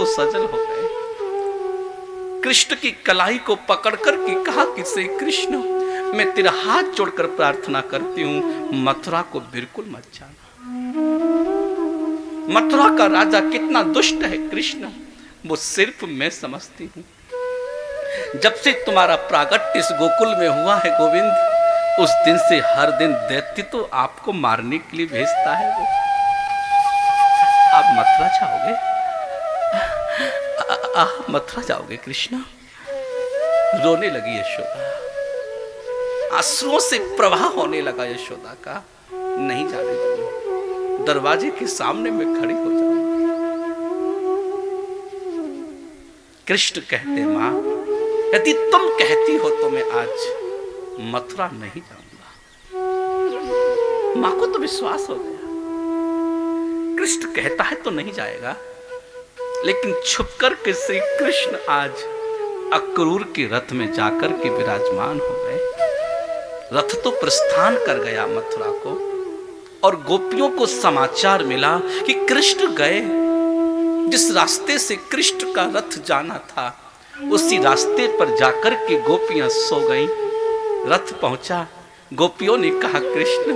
सजल हो गए। कृष्ण की कलाई को पकड़कर के कहा कि श्री कृष्ण, मैं तेरा हाथ जोड़कर प्रार्थना करती हूं, मथुरा को बिल्कुल मत जाना। मथुरा का राजा कितना दुष्ट है कृष्ण, वो सिर्फ मैं समझती हूं। जब से तुम्हारा प्रागट्य इस गोकुल में हुआ है गोविंद, उस दिन से हर दिन दैत्य तो आपको मारने के लिए भेजता है। वो आप मथुरा जाओगे, मथुरा जाओगे कृष्ण? रोने लगी यशोदा, आंसुओं से प्रवाह होने लगा यशोदा का। नहीं जाने दूंगी, दरवाजे के सामने मैं खड़ी हो जाऊंगी। कृष्ण कहते, मां यदि तुम कहती हो तो मैं आज मथुरा नहीं जाऊंगा। मां को तो विश्वास हो गया, कृष्ण कहता है तो नहीं जाएगा। लेकिन छुपकर के श्री कृष्ण आज अक्रूर के रथ में जाकर के विराजमान हो गए। रथ तो प्रस्थान कर गया मथुरा को, और गोपियों को समाचार मिला कि कृष्ण गए। जिस रास्ते से कृष्ण का रथ जाना था, उसी रास्ते पर जाकर के गोपियां सो गईं। रथ पहुंचा, गोपियों ने कहा, कृष्ण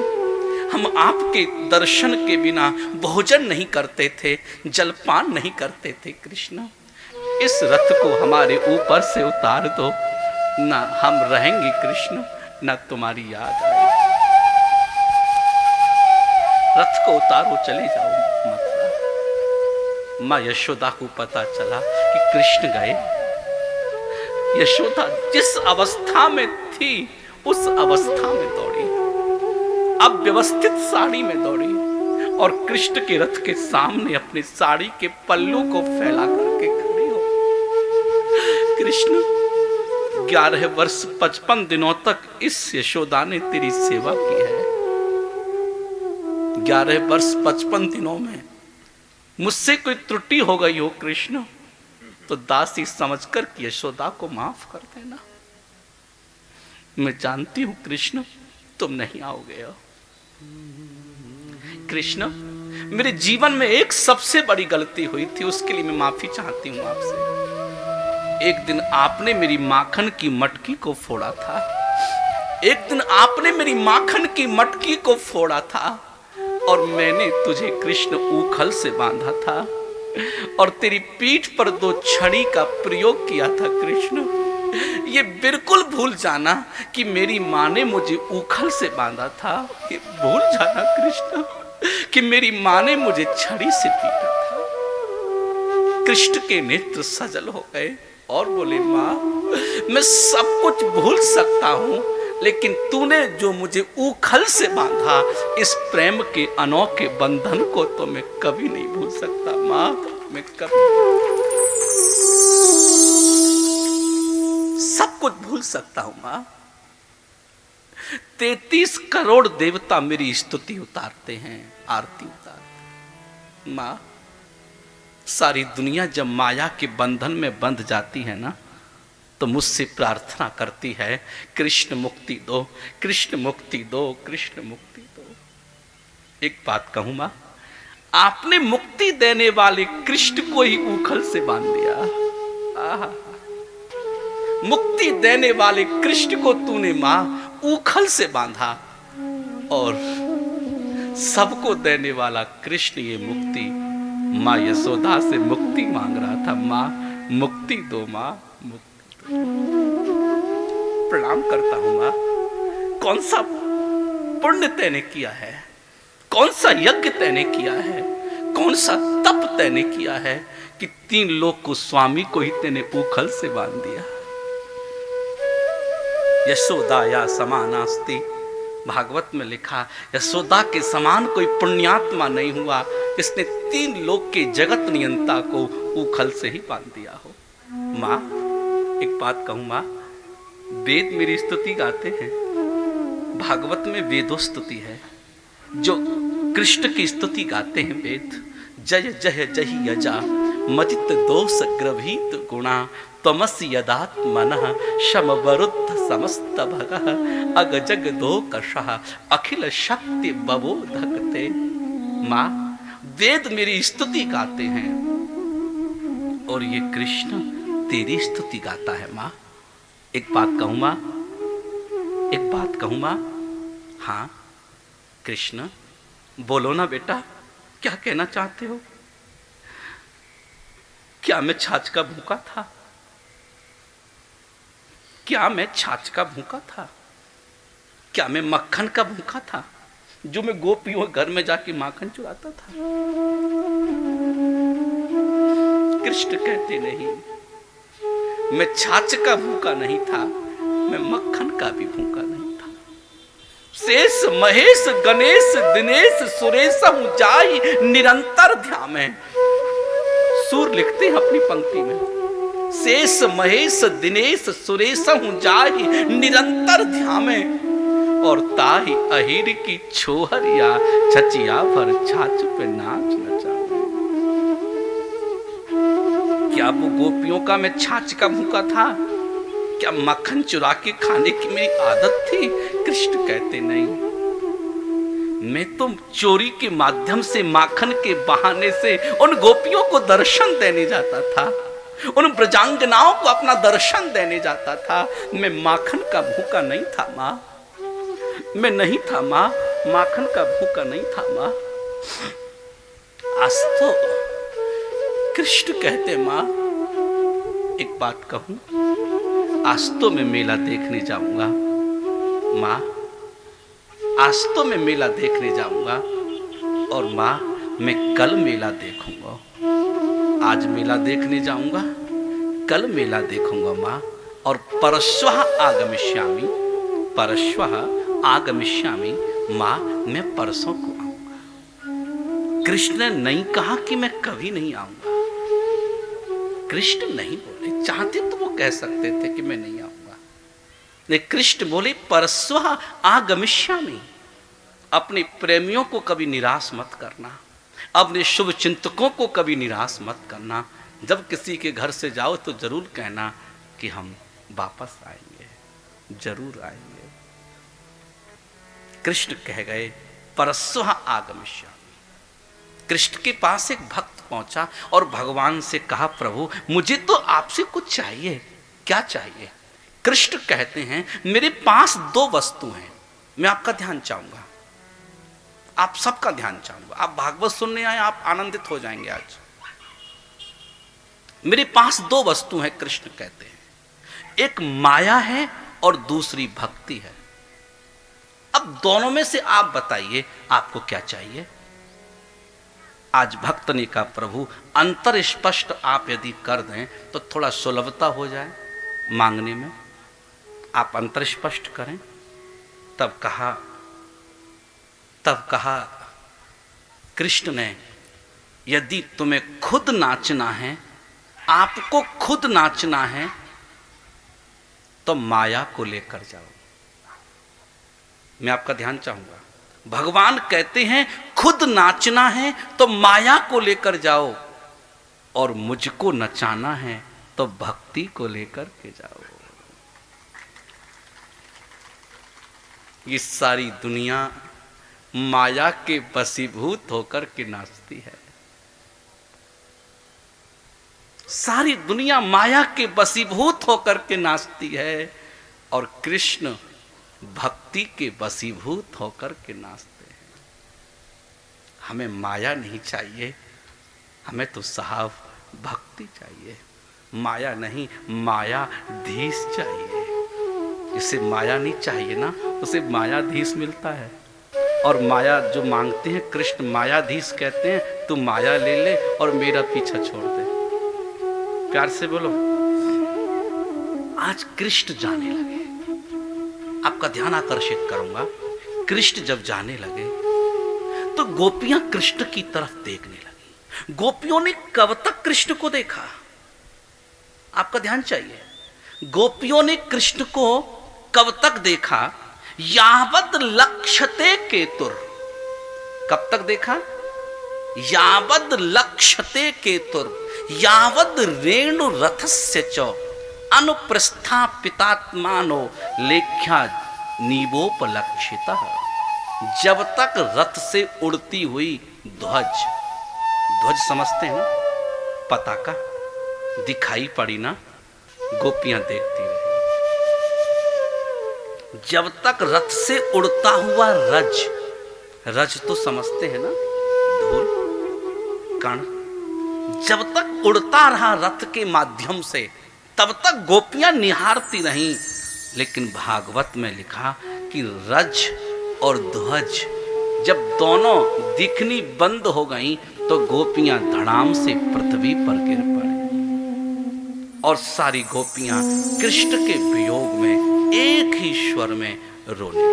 हम आपके दर्शन के बिना भोजन नहीं करते थे, जलपान नहीं करते थे। कृष्ण इस रथ को हमारे ऊपर से उतार दो, ना हम रहेंगे कृष्ण, ना तुम्हारी याद आएगी। रथ को उतारो, चले जाओ मथुरा। मां यशोदा को पता चला कि कृष्ण गए। यशोदा जिस अवस्था में थी उस अवस्था में दौड़ी, अब व्यवस्थित साड़ी में दौड़ी, और कृष्ण के रथ के सामने अपने साड़ी के पल्लू को फैला करके खड़ी हो। कृष्ण 11 वर्ष 55 दिनों तक इस यशोदा ने तेरी सेवा की है। 11 वर्ष 55 दिनों में मुझसे कोई त्रुटि हो गई हो कृष्ण, तो दासी समझकर कि यशोदा को माफ कर देना। मैं जानती हूं कृष्ण तुम नहीं आओगे। कृष्ण मेरे जीवन में एक सबसे बड़ी गलती हुई थी, उसके लिए मैं माफी चाहती हूं आपसे। एक दिन आपने मेरी माखन की मटकी को फोड़ा था, एक दिन आपने मेरी माखन की मटकी को फोड़ा था, और मैंने तुझे कृष्ण ऊखल से बांधा था, और तेरी पीठ पर 2 छड़ी का प्रयोग किया था। कृष्ण ये बिल्कुल भूल जाना कि मेरी माँ ने मुझे ऊखल से बांधा था। ये भूल जाना कृष्ण कि मेरी माँ ने मुझे छड़ी से पीटा था। कृष्ण के नेत्र सजल हो गए और बोले, माँ मैं सब कुछ भूल सकता हूँ, लेकिन तूने जो मुझे ऊखल से बांधा, इस प्रेम के अनोखे बंधन को तो मैं कभी नहीं भूल सकता। माँ मैं कभी सब कुछ भूल सकता हूं मां। 33 करोड़ देवता मेरी स्तुति उतारते हैं, आरती उतारते हैं। मां सारी दुनिया जब माया के बंधन में बंध जाती है ना, तो मुझसे प्रार्थना करती है, कृष्ण मुक्ति दो, कृष्ण मुक्ति दो, कृष्ण मुक्ति दो। एक बात कहूं मां, आपने मुक्ति देने वाले कृष्ण को ही ऊखल से बांध दिया। आहा, मुक्ति देने वाले कृष्ण को तूने मां ऊखल से बांधा, और सबको देने वाला कृष्ण ये मुक्ति मां यशोदा से मुक्ति मांग रहा था। मां मुक्ति दो, मां मुक्ति दो। प्रणाम करता हूं मां। कौन सा पुण्य तैने किया है, कौन सा यज्ञ तैने किया है, कौन सा तप तैने किया है कि 3 लोग को स्वामी को ही तैने ऊखल से बांध दिया। यशोदा या समानास्ति, भागवत में लिखा, यशोदा के समान कोई पुण्यात्मा नहीं हुआ जिसने 3 लोक के जगत नियंता को ऊखल से ही बांध दिया हो। माँ एक बात कहूँ माँ, वेद मेरी स्तुति गाते हैं, भागवत में वेदो स्तुति है, जो कृष्ण की स्तुति गाते हैं वेद। जय जय जहि यजा मजित दोष ग्रभीत गुणा, तमसि यदात्मनः शमवरुद्ध समस्त भगः, अग जग दो कषः अखिल शक्ति बबोधकते। माँ वेद मेरी स्तुति गाते हैं, और ये कृष्ण तेरी स्तुति गाता है माँ। एक बात कहूँ माँ, एक बात कहूँ माँ। हाँ कृष्ण, बोलो ना बेटा, क्या कहना चाहते हो? क्या मैं छाछ का भूखा था? क्या मैं छाछ का भूखा था? क्या मैं मक्खन का भूखा था, जो मैं गोपियों घर में जाके माखन चुराता था? कृष्ण कहते नहीं, मैं छाछ का भूखा नहीं था, मैं मक्खन का भी भूखा नहीं था। शेष महेश गणेश दिनेश सुरेश हूं जाई निरंतर ध्यान में। सूर लिखते हैं अपनी पंक्ति में, शेष महेश दिनेश सुरेश हूं जाई निरंतर ध्यान में। और ताही अहिर की छोहरिया छचिया पर छाछ पे नाच नचा। क्या वो गोपियों का मैं छाछ का भूखा था? क्या मक्खन चुरा के खाने की मेरी आदत थी? कृष्ण कहते नहीं, मैं तो चोरी के माध्यम से माखन के बहाने से उन गोपियों को दर्शन देने जाता था, उन ब्रजांगनाओं को अपना दर्शन देने जाता था। मैं माखन का भूखा नहीं था माँ, मैं नहीं था माँ, माखन का भूखा नहीं था माँ। आज तो कृष्ण कहते माँ, एक बात कहूं, आज तो मैं मेला देखने जाऊंगा माँ, आज तो मैं मेला देखने जाऊंगा। और माँ मैं कल मेला देखूंगा, आज मेला देखने जाऊंगा, कल मेला देखूंगा माँ। और परश्वः आगमिष्यामि, परश्वः आगमिष्यामि माँ, मैं परसों को आऊंगा। कृष्ण ने नहीं कहा कि मैं कभी नहीं आऊंगा। कृष्ण नहीं बोले, चाहते तो वो कह सकते थे कि मैं नहीं आऊंगा, लेकिन कृष्ण बोले परस्वः आगमिष्यामि। अपने प्रेमियों को कभी निराश मत करना, अपने शुभ चिंतकों को कभी निराश मत करना। जब किसी के घर से जाओ तो जरूर कहना कि हम वापस आएंगे, जरूर आएंगे। कृष्ण कह गए परस्वः आगमिष्यामि। कृष्ण के पास एक भक्त पहुंचा और भगवान से कहा, प्रभु मुझे तो आपसे कुछ चाहिए। क्या चाहिए? कृष्ण कहते हैं, मेरे पास दो वस्तु हैं, मैं आपका ध्यान चाहूंगा, आप सबका ध्यान चाहूंगा। आप भागवत सुनने आए, आप आनंदित हो जाएंगे आज। मेरे पास दो वस्तु हैं, कृष्ण कहते हैं, एक माया है और दूसरी भक्ति है। अब दोनों में से आप बताइए आपको क्या चाहिए? आज भक्त ने कहा, प्रभु अंतर स्पष्ट आप यदि कर दें तो थोड़ा सुलभता हो जाए मांगने में, आप अंतर स्पष्ट करें। तब कहा कृष्ण ने, यदि तुम्हें खुद नाचना है, आपको खुद नाचना है, तो माया को लेकर जाओ। मैं आपका ध्यान चाहूंगा। भगवान कहते हैं खुद नाचना है तो माया को लेकर जाओ, और मुझको नचाना है तो भक्ति को लेकर के जाओ। ये सारी दुनिया माया के वशीभूत होकर के नाचती है। सारी दुनिया माया के वशीभूत होकर के नाचती है, और कृष्ण भक्ति के वशीभूत होकर के नाचते हैं। हमें माया नहीं चाहिए, हमें तो साहब भक्ति चाहिए। माया नहीं, मायाधीश चाहिए। जिसे माया नहीं चाहिए ना, उसे मायाधीश मिलता है। और माया जो मांगते हैं, कृष्ण मायाधीश कहते हैं, तू माया ले ले और मेरा पीछा छोड़ दे। प्यार से बोलो। आज कृष्ण जाने लगे, आपका ध्यान आकर्षित करूंगा। कृष्ण जब जाने लगे तो गोपियां कृष्ण की तरफ देखने लगी। गोपियों ने कब तक कृष्ण को देखा? आपका ध्यान चाहिए। गोपियों ने कृष्ण को कब तक देखा? यावद लक्ष्यते केतुर। कब तक देखा? यावद लक्ष्यते केतुर यावद रेणु रथस्य च अनुप्रस्थापितात्मानो लेख्या नीवोपलक्षितः। जब तक रथ से उड़ती हुई ध्वज, ध्वज समझते हैं ना, पताका, दिखाई पड़ी ना, गोपियां देखती रही। जब तक रथ से उड़ता हुआ रज, रज तो समझते हैं ना, धूल कण, जब तक उड़ता रहा रथ के माध्यम से, तब तक गोपियां निहारती रहीं। लेकिन भागवत में लिखा कि रज और ध्वज जब दोनों दिखनी बंद हो गईं, तो गोपियां धड़ाम से पृथ्वी पर गिर पड़ी और सारी गोपियां कृष्ण के वियोग में एक ही स्वर में रोने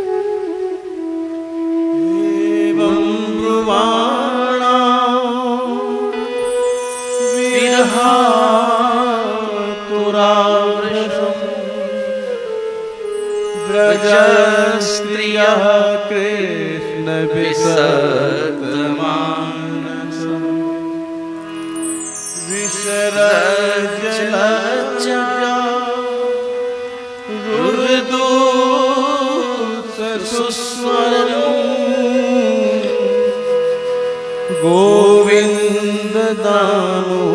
ब्रजस्त्रियः कृष्ण विसर्गमानसं विसर्जलज्जा रुरुदु सुस्वरं गोविन्द दानो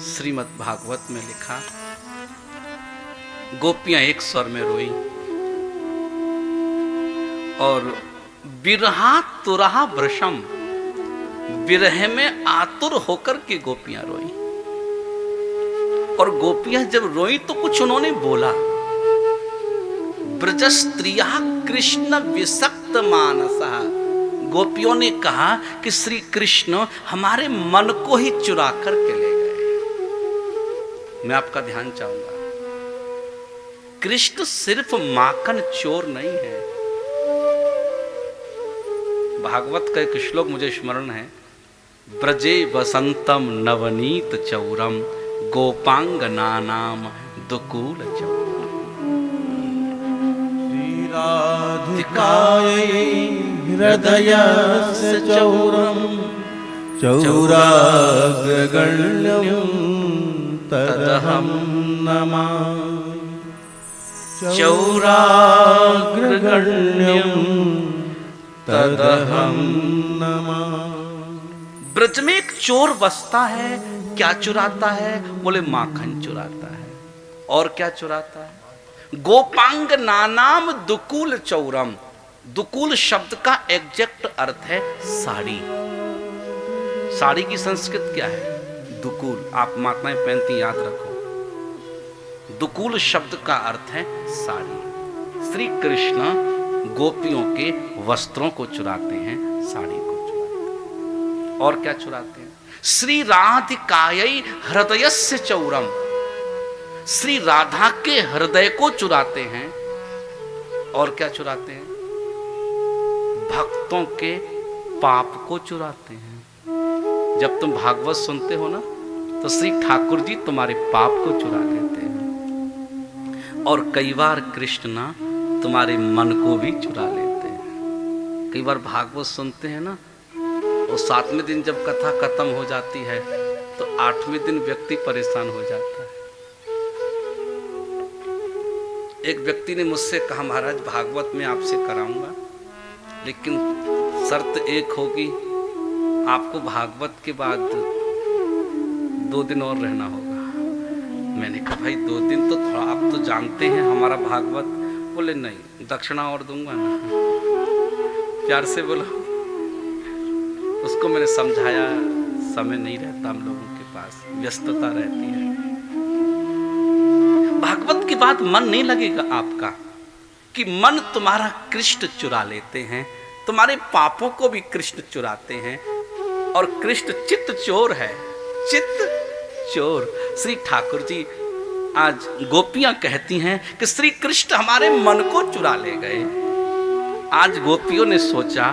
श्रीमद् भागवत में लिखा, गोपियां एक स्वर में रोई और विरहा तुरहा वृषम, विरह में आतुर होकर के गोपियां रोई। और गोपियां जब रोई तो कुछ उन्होंने बोला, ब्रजस्त्रिया कृष्ण विसक्त मानसा, गोपियों ने कहा कि श्री कृष्ण हमारे मन को ही चुरा कर के ले गए। मैं आपका ध्यान चाहूंगा, कृष्ण सिर्फ माखन चोर नहीं है। भागवत का एक श्लोक मुझे स्मरण है, ब्रजे वसंतम नवनीत चौरम गोपांगनानाम दुकूल चौरम। राधिकायै हृदयस्य चौरं चौराग्रगण्यं तदहं नमामि। चौराग्रगण्यं तदहं नमामि। ब्रज में एक चोर बसता है, क्या चुराता है? बोले माखन चुराता है। और क्या चुराता है? गोपांग नानाम दुकूल चौरम। दुकूल शब्द का एग्जैक्ट अर्थ है साड़ी। साड़ी की संस्कृत क्या है? दुकूल। आप माताएं पहनती, याद रखो, दुकूल शब्द का अर्थ है साड़ी। श्री कृष्ण गोपियों के वस्त्रों को चुराते हैं, साड़ी को चुराते हैं। और क्या चुराते हैं? श्री राधिकायै हृदयस्य चौरम, श्री राधा के हृदय को चुराते हैं। और क्या चुराते हैं? भक्तों के पाप को चुराते हैं। जब तुम भागवत सुनते हो ना, तो श्री ठाकुर जी तुम्हारे पाप को चुरा लेते हैं। और कई बार कृष्ण ना तुम्हारे मन को भी चुरा लेते हैं। कई बार भागवत सुनते हैं ना, और 7वें दिन जब कथा खत्म हो जाती है, तो 8वें दिन व्यक्ति परेशान हो जाता है। एक व्यक्ति ने मुझसे कहा, महाराज भागवत में आपसे कराऊंगा, लेकिन शर्त एक होगी, आपको भागवत के बाद 2 दिन और रहना होगा। मैंने कहा भाई 2 दिन तो थोड़ा, आप तो जानते हैं हमारा भागवत। बोले नहीं, दक्षिणा और दूंगा ना। प्यार से बोला। उसको मैंने समझाया, समय नहीं रहता हम लोगों के पास, व्यस्तता रहती है। भागवत के बाद मन नहीं लगेगा आपका, कि मन तुम्हारा कृष्ण चुरा लेते हैं, तुम्हारे पापों को भी कृष्ण चुराते हैं। और कृष्ण चित्त चोर है, चित्त चोर। श्री ठाकुर जी, आज गोपियां कहती हैं कि श्री कृष्ण हमारे मन को चुरा ले गए। आज गोपियों ने सोचा,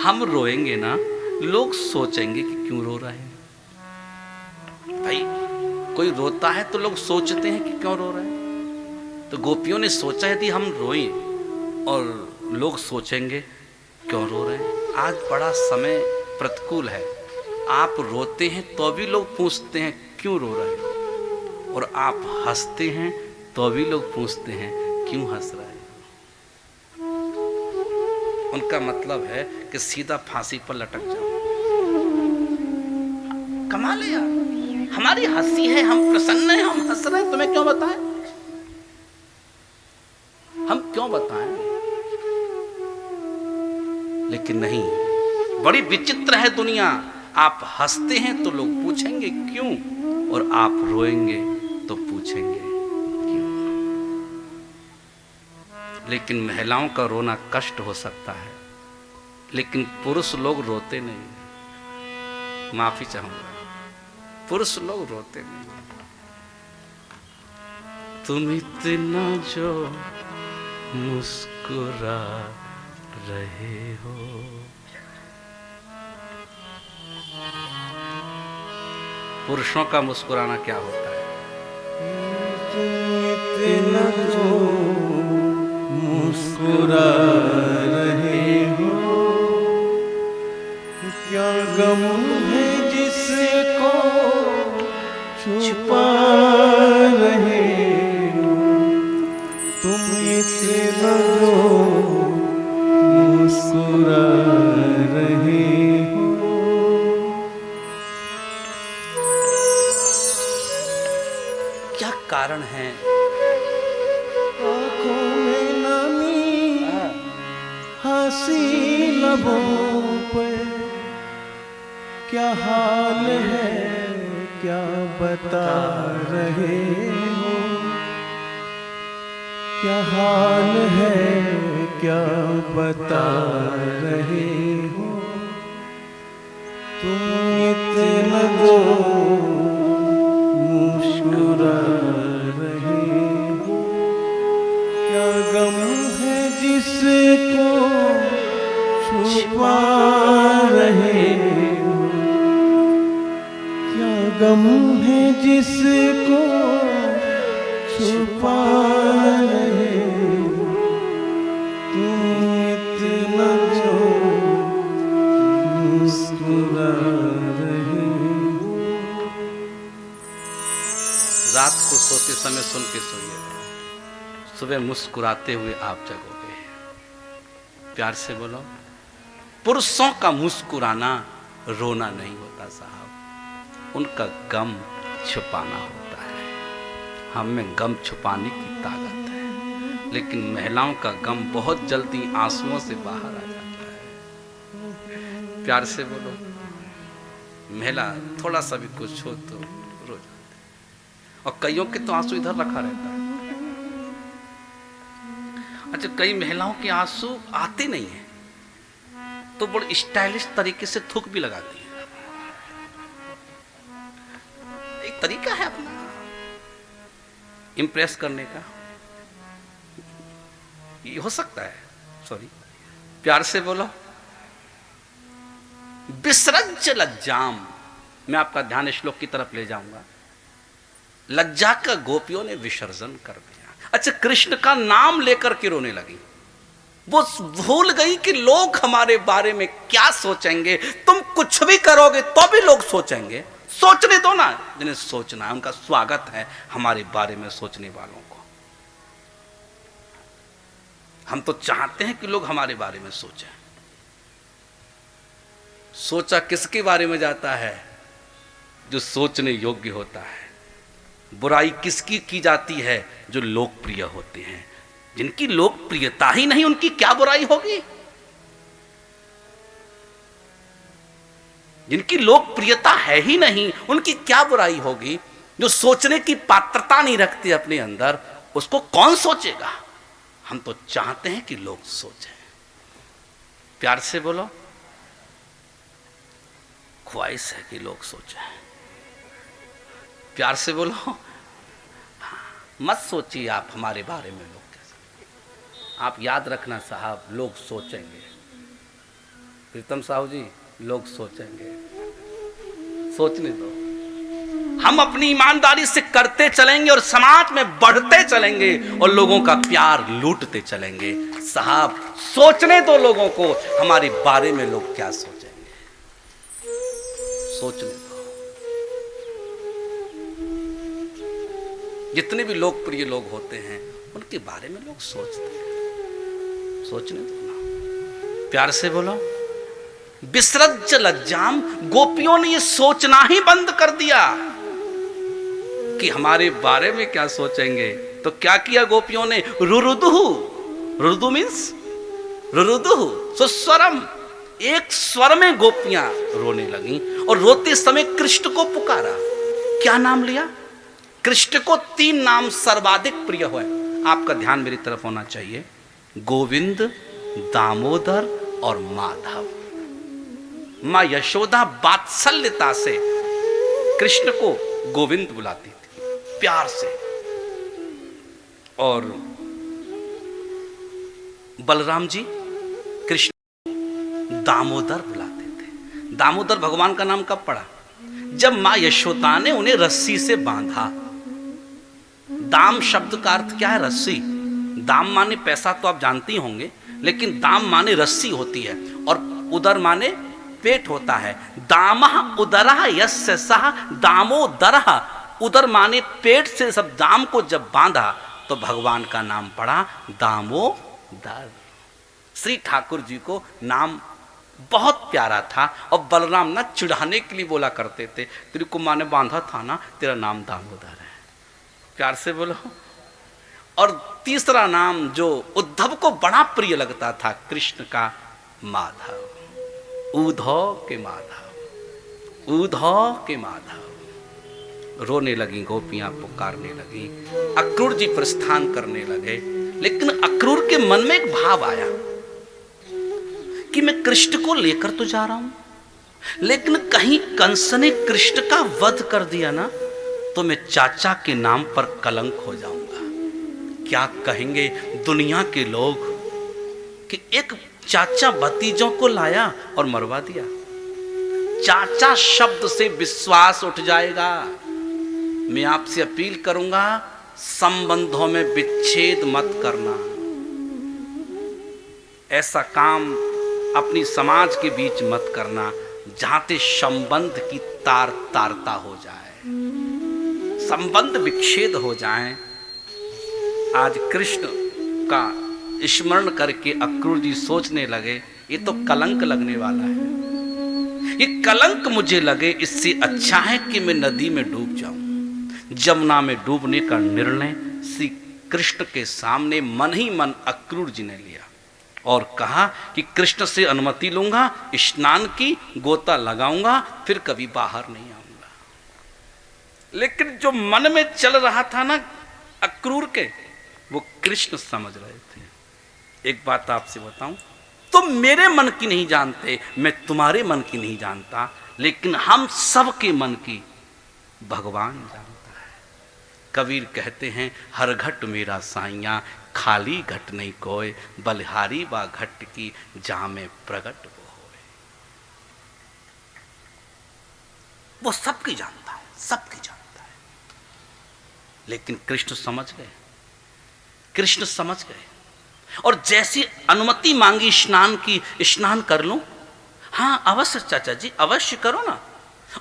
हम रोएंगे ना, लोग सोचेंगे कि क्यों रो रहे हैं। भाई कोई रोता है तो लोग सोचते हैं कि क्यों रो रहे हैं। तो गोपियों ने सोचा, यदि हम रोएं और लोग सोचेंगे क्यों रो रहे हैं। आज बड़ा समय प्रतिकूल है, आप रोते हैं तो भी लोग पूछते हैं क्यों रो रहे हो, और आप हंसते हैं तो भी लोग पूछते हैं क्यों हंस रहे हो। उनका मतलब है कि सीधा फांसी पर लटक जाओ। कमाल है यार, हमारी हंसी है, हम प्रसन्न हैं, हम हंस रहे हैं, तुम्हें क्यों बताएं, हम क्यों बताएं। लेकिन नहीं, बड़ी विचित्र है दुनिया। आप हंसते हैं तो लोग पूछेंगे क्यों, और आप रोएंगे तो पूछेंगे क्यों। लेकिन महिलाओं का रोना कष्ट हो सकता है, लेकिन पुरुष लोग रोते नहीं। माफी चाहूंगा, पुरुष लोग रोते नहीं। तुम इतना जो मुस्कुरा रहे हो, पुरुषों का मुस्कुराना क्या होता है? इतना जो मुस्कुरा रहे हो, क्या गम है जिसको छुपा रहे हो, तुम इतना जो मुस्कुरा रहे हो। क्या कारण है? आँखों में नमी, हंसी लबों पर, क्या हाल है क्या बता रहे हो, क्या हाल है क्या बता रहे हो, तुम इतना जो मुस्कुरा रहे हो, क्या गम है जिसको छुपा रहे हो, क्या गम है जिसको छुपा रहे हो, तुम इतना जो मुस्कुरा रहे हो। रात को सोते समय सुन के सोइए, सुबह मुस्कुराते हुए आप जगोगे। प्यार से बोलो, पुरुषों का मुस्कुराना रोना नहीं होता साहब, उनका गम छुपाना होता है। हम में गम छुपाने की ताकत है, लेकिन महिलाओं का गम बहुत जल्दी आंसुओं से बाहर आ जाता है। प्यार से बोलो, महिला थोड़ा सा भी कुछ हो तो रो जाती है, और कईयों के तो आंसू इधर रखा रहता है। अच्छा, कई महिलाओं के आंसू आते नहीं है तो बड़े स्टाइलिश तरीके से थूक भी लगाती है। एक तरीका है अपना इंप्रेस करने का, ये हो सकता है। सॉरी, प्यार से बोलो, विसृज्य लज्जाम। मैं आपका ध्यान श्लोक की तरफ ले जाऊंगा। लज्जा का गोपियों ने विसर्जन कर दिया। अच्छा, कृष्ण का नाम लेकर के रोने लगी। वो भूल गई कि लोग हमारे बारे में क्या सोचेंगे। तुम कुछ भी करोगे तो भी लोग सोचेंगे, सोचने दो ना जिन्हें सोचना है। उनका स्वागत है हमारे बारे में सोचने वालों को। हम तो चाहते हैं कि लोग हमारे बारे में सोचें। सोचा किसके बारे में जाता है? जो सोचने योग्य होता है। बुराई किसकी की जाती है? जो लोकप्रिय होते हैं। जिनकी लोकप्रियता ही नहीं, उनकी क्या बुराई होगी? जिनकी लोकप्रियता है ही नहीं, उनकी क्या बुराई होगी? जो सोचने की पात्रता नहीं रखते अपने अंदर, उसको कौन सोचेगा? हम तो चाहते हैं कि लोग सोचें। प्यार से बोलो, ख्वाहिश है कि लोग सोचें। प्यार से बोलो, मत सोचिए आप हमारे बारे में लोग कैसे। आप याद रखना साहब, लोग सोचेंगे। प्रीतम साहू जी, लोग सोचेंगे। सोचने दो। हम अपनी ईमानदारी से करते चलेंगे और समाज में बढ़ते चलेंगे और लोगों का प्यार लूटते चलेंगे। साहब, सोचने दो लोगों को हमारे बारे में लोग क्या सोचेंगे। सोचने दो। जितने भी लोकप्रिय लोग होते हैं उनके बारे में लोग सोचते हैं, सोचने दो ना। प्यार से बोलो, विसृज्य लज्जाम। गोपियों ने ये सोचना ही बंद कर दिया कि हमारे बारे में क्या सोचेंगे। तो क्या किया गोपियों ने? रुरुदुहु, रुरुदु मीन्स रुरुदुहु, सुस्वरम, एक स्वर में गोपियां रोने लगी और रोते समय कृष्ण को पुकारा। क्या नाम लिया? कृष्ण को 3 नाम सर्वाधिक प्रिय हुए। आपका ध्यान मेरी तरफ होना चाहिए। गोविंद, दामोदर और माधव। मां यशोदा वात्सल्यता से कृष्ण को गोविंद बुलाती थी, प्यार से, और बलराम जी कृष्ण दामोदर बुलाते थे। दामोदर भगवान का नाम कब पड़ा? जब मां यशोदा ने उन्हें रस्सी से बांधा। दाम शब्द का अर्थ क्या है? रस्सी। दाम माने पैसा तो आप जानते ही होंगे, लेकिन दाम माने रस्सी होती है और उदर माने पेट होता है। दामः उदरः यस्य सः दामोदरः। उदर माने पेट से सब दाम को जब बांधा तो भगवान का नाम पड़ा दामोदर। श्री ठाकुर जी को नाम बहुत प्यारा था और बलराम ना चिढ़ाने के लिए बोला करते थे, तेरे को माँ ने बांधा था ना, तेरा नाम दामोदर है। प्यार से बोलो। और तीसरा नाम जो उद्धव को बड़ा प्रिय लगता था कृष्ण का, माधव। उद्धव के माधव, उद्धव के माधव। रोने लगी गोपियां, पुकारने लगी। अक्रूर जी प्रस्थान करने लगे, लेकिन अक्रूर के मन में एक भाव आया कि मैं कृष्ण को लेकर तो जा रहा हूं, लेकिन कहीं कंस ने कृष्ण का वध कर दिया ना तो मैं चाचा के नाम पर कलंक हो जाऊंगा। क्या कहेंगे दुनिया के लोग कि एक चाचा भतीजों को लाया और मरवा दिया। चाचा शब्द से विश्वास उठ जाएगा। मैं आपसे अपील करूंगा, संबंधों में विच्छेद मत करना। ऐसा काम अपनी समाज के बीच मत करना जहां से संबंध की तारता हो जाए, संबंध विच्छेद हो जाए। आज कृष्ण का स्मरण करके अक्रूर जी सोचने लगे, ये तो कलंक लगने वाला है। ये कलंक मुझे लगे, इससे अच्छा है कि मैं नदी में डूब जाऊं। जमुना में डूबने का निर्णय श्री कृष्ण के सामने मन ही मन अक्रूर जी ने लिया और कहा कि कृष्ण से अनुमति लूंगा, स्नान की, गोता लगाऊंगा, फिर कभी बाहर नहीं आऊंगा। लेकिन जो मन में चल रहा था ना अक्रूर के, वो कृष्ण समझ रहे थे। एक बात आपसे बताऊं, तुम मेरे मन की नहीं जानते, मैं तुम्हारे मन की नहीं जानता, लेकिन हम सब के मन की भगवान जानता है। कबीर कहते हैं, हर घट मेरा साइया, खाली घट नहीं कोय, बलिहारी बा घट की, जहां में प्रगट वो होए। वो सबकी जानता है, सबकी जानता है। लेकिन कृष्ण समझ गए, कृष्ण समझ गए और जैसी अनुमति मांगी स्नान की, स्नान कर लूं? हाँ अवश्य चाचा जी, अवश्य करो ना।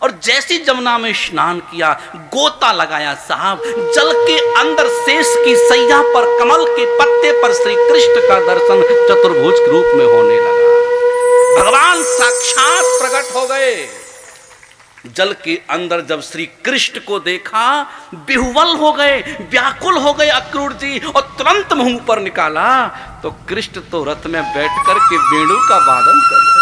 और जैसी जमुना में स्नान किया, गोता लगाया साहब, जल के अंदर शेष की सैया पर, कमल के पत्ते पर श्री कृष्ण का दर्शन चतुर्भुज रूप में होने लगा। भगवान साक्षात प्रकट हो गए। जल के अंदर जब श्री कृष्ण को देखा, विह्वल हो गए, व्याकुल हो गए अक्रूर जी, और तुरंत मुंह पर निकाला तो कृष्ण तो रथ में बैठ कर के वेणु का वादन कर रहे।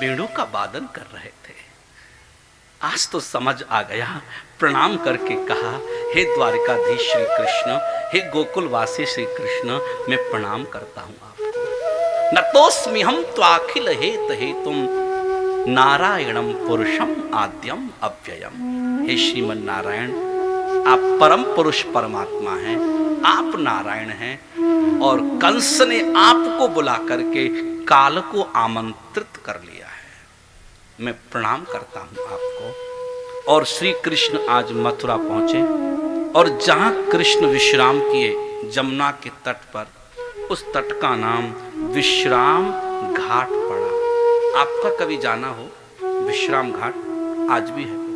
वेणु का वादन कर रहे थे। आज तो समझ आ गया। प्रणाम करके कहा, हे द्वारिकाधीश श्री कृष्ण, हे गोकुलवासी श्री कृष्ण, मैं प्रणाम करता हूं आपको। नतोस्मि हम त्वाखिल हेत हेतुम नारायणम पुरुषम आद्यम अव्ययम। हे श्रीमन नारायण, आप परम पुरुष परमात्मा हैं, आप नारायण हैं और कंस ने आपको बुला करके काल को आमंत्रित कर लिया है। मैं प्रणाम करता हूं आपको। और श्री कृष्ण आज मथुरा पहुंचे और जहां कृष्ण विश्राम किए जमुना के तट पर, उस तट का नाम विश्राम घाट पड़ा। आपका कभी जाना हो विश्राम घाट, आज भी है।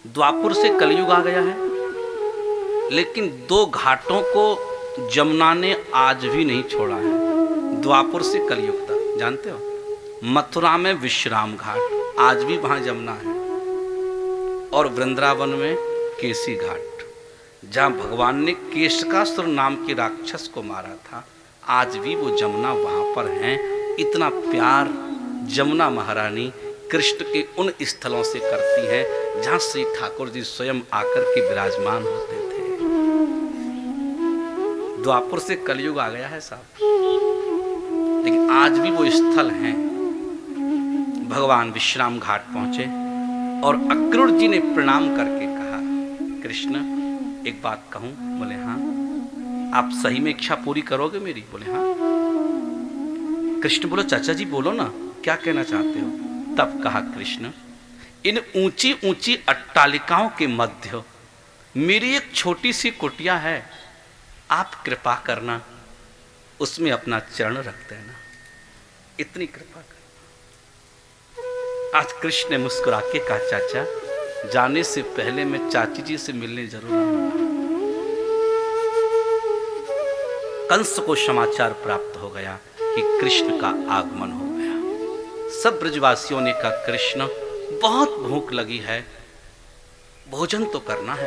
द्वापुर से कलयुग आ गया है, लेकिन दो घाटों को जमुना ने आज भी नहीं छोड़ा है। द्वापुर से कलयुग तक, जानते हो, मथुरा में विश्राम घाट, आज भी वहां जमुना है। और वृंदावन में केसी घाट, जहां भगवान ने केशकासुर नाम के राक्षस को मारा था, आज भी वो जमुना वहां पर है। इतना प्यार जमुना महारानी कृष्ण के उन स्थलों से करती है जहां श्री ठाकुर जी स्वयं आकर के विराजमान होते थे। द्वापुर से कलयुग आ गया है साहब, लेकिन आज भी वो स्थल हैं। भगवान विश्राम घाट पहुंचे और अक्रूर जी ने प्रणाम करके कहा, कृष्ण एक बात कहूं? बोले हाँ। आप सही में इच्छा पूरी करोगे मेरी? बोले हाँ। कृष्ण बोलो, चाचा जी बोलो ना, क्या कहना चाहते हो? तब कहा कृष्ण, इन ऊंची ऊंची अट्टालिकाओं के मध्य मेरी एक छोटी सी कुटिया है, आप कृपा करना उसमें अपना चरण रख देना, इतनी कृपा करना। आज कृष्ण ने मुस्कुरा के कहा, चाचा जाने से पहले मैं चाची जी से मिलने जरूर आऊंगा। कंस को समाचार प्राप्त हो गया कि कृष्ण का आगमन हो गया। सब ब्रजवासियों ने कहा, कृष्ण बहुत भूख लगी है, भोजन तो करना है